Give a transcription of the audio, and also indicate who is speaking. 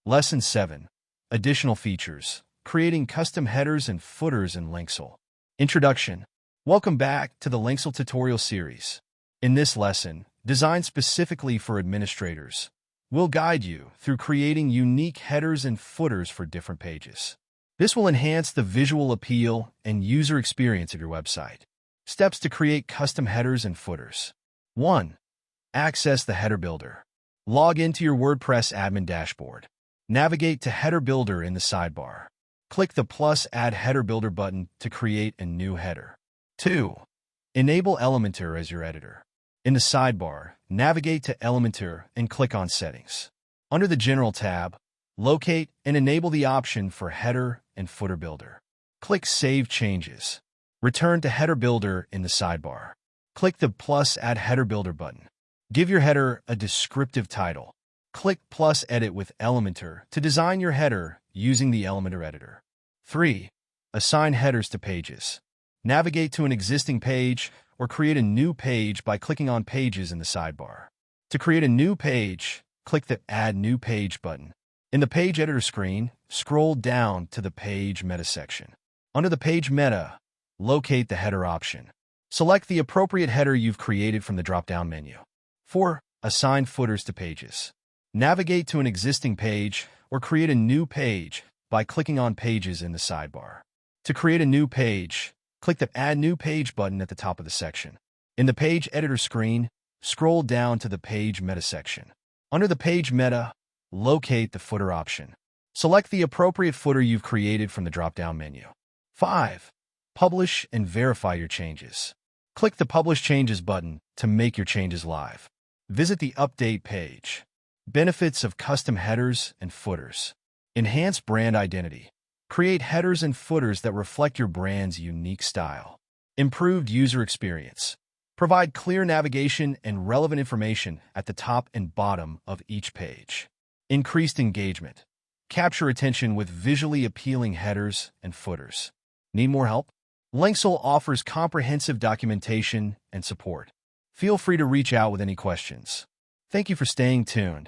Speaker 1: Lesson 7. Additional features. Creating custom headers and footers in Lenxel. Introduction. Welcome back to the Lenxel tutorial series. In this lesson, designed specifically for administrators, we'll guide you through creating unique headers and footers for different pages. This will enhance the visual appeal and user experience of your website. Steps to create custom headers and footers. 1. Access the Header Builder. Log into your WordPress admin dashboard. Navigate to Header Builder in the sidebar. Click the plus Add Header Builder button to create a new header. 2. Enable Elementor as your editor. In the sidebar, navigate to Elementor and click on Settings. Under the General tab, locate and enable the option for Header and Footer Builder. Click Save Changes. Return to Header Builder in the sidebar. Click the plus Add Header Builder button. Give your header a descriptive title. Click plus Edit with Elementor to design your header using the Elementor editor. 3. Assign headers to pages. Navigate to an existing page or create a new page by clicking on Pages in the sidebar. To create a new page, click the Add New Page button. In the Page Editor screen, scroll down to the Page Meta section. Under the Page Meta, locate the Header option. Select the appropriate header you've created from the drop-down menu. 4. Assign footers to pages. Navigate to an existing page or create a new page by clicking on Pages in the sidebar. To create a new page, click the Add New Page button at the top of the section. In the Page Editor screen, scroll down to the Page Meta section. Under the Page Meta, locate the Footer option. Select the appropriate footer you've created from the drop-down menu. 5. Publish and verify your changes. Click the Publish Changes button to make your changes live. Visit the Update page. Benefits of custom headers and footers. Enhance brand identity. Create headers and footers that reflect your brand's unique style. Improved user experience. Provide clear navigation and relevant information at the top and bottom of each page. Increased engagement. Capture attention with visually appealing headers and footers. Need more help? Lenxel offers comprehensive documentation and support. Feel free to reach out with any questions. Thank you for staying tuned.